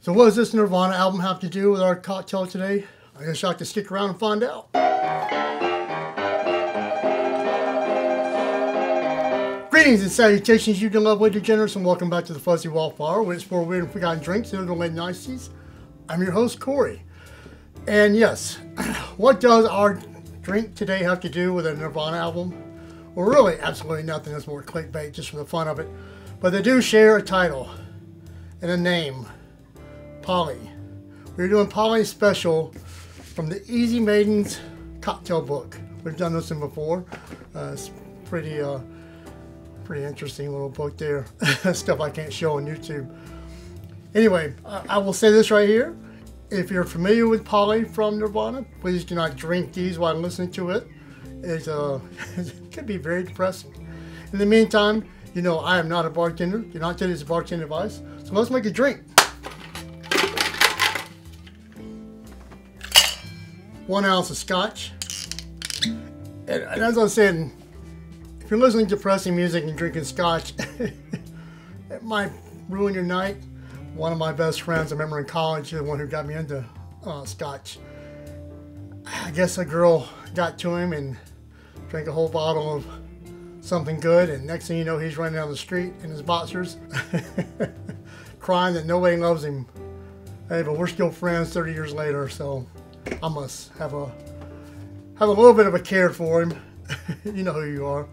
So what does this Nirvana album have to do with our cocktail today? I guess you'll have to stick around and find out. Greetings and salutations, you can love way degenerates, and welcome back to the Fuzzy Wallflower, where it's for weird and forgotten drinks and other late niceties. I'm your host, Corey. And yes, what does our drink today have to do with a Nirvana album? Well, really, absolutely nothing. It's more clickbait just for the fun of it. But they do share a title and a name. Polly. We're doing Polly special from the Easy Maidens Cocktail book. We've done this one before. It's pretty interesting little book there. Stuff I can't show on YouTube. Anyway, I will say this right here. If you're familiar with Polly from Nirvana, please do not drink these while listening to it. It can be very depressing. In the meantime, you know I am not a bartender. Do not take this as bartender advice. So let's make a drink. 1 ounce of Scotch. And as I was saying, if you're listening to depressing music and drinking Scotch, it might ruin your night. One of my best friends, I remember in college, the one who got me into Scotch, I guess a girl got to him and drank a whole bottle of something good, and next thing you know, he's running down the street in his boxers, crying that nobody loves him. Hey, but we're still friends 30 years later, so I must have a little bit of a care for him. You know who you are.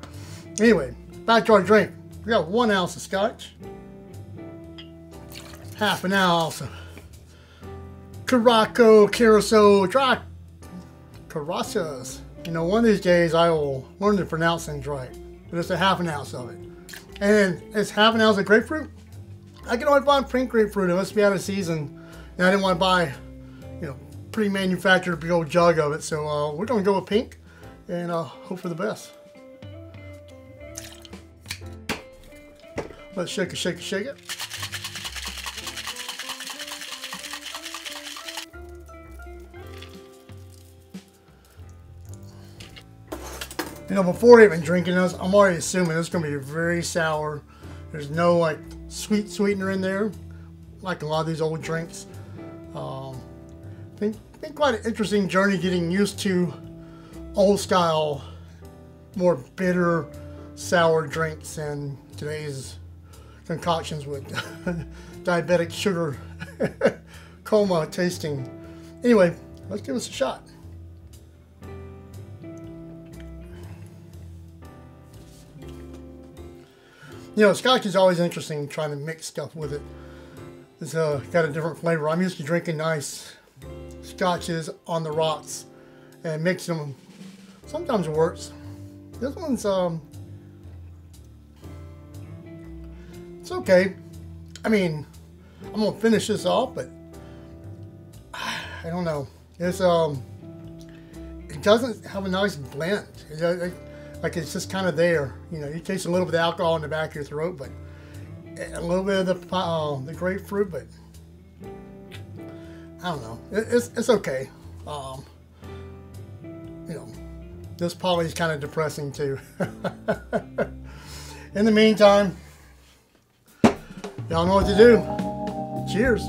Anyway, back to our drink. We got 1 ounce of Scotch, half an ounce of Curaçao dry Curaçaos. You know, one of these days I will learn to pronounce things right. But it's a half an ounce of it. And it's half an ounce of grapefruit. I can only find pink grapefruit. It must be out of season. And I didn't want to buy, you know, pre-manufactured big old jug of it. So we're going to go with pink and hope for the best. Let's shake it, shake it, shake it. You know, before even drinking this, I'm already assuming it's going to be very sour. There's no like sweet sweetener in there, like a lot of these old drinks. Been quite an interesting journey getting used to old style, more bitter, sour drinks and today's concoctions with diabetic sugar coma tasting. Anyway, let's give us a shot. You know, Scotch is always interesting trying to mix stuff with it. It's got a different flavor. I'm used to drinking nice Scotches on the rocks and mixing them. Sometimes it works. This one's, it's okay. I mean, I'm gonna finish this off, but I don't know. It's, it doesn't have a nice blend. Like it's just kind of there, you know. You taste a little bit of alcohol in the back of your throat, but a little bit of the grapefruit. But I don't know. It's okay. You know, this Polly's kind of depressing too. In the meantime, y'all know what to do. Cheers.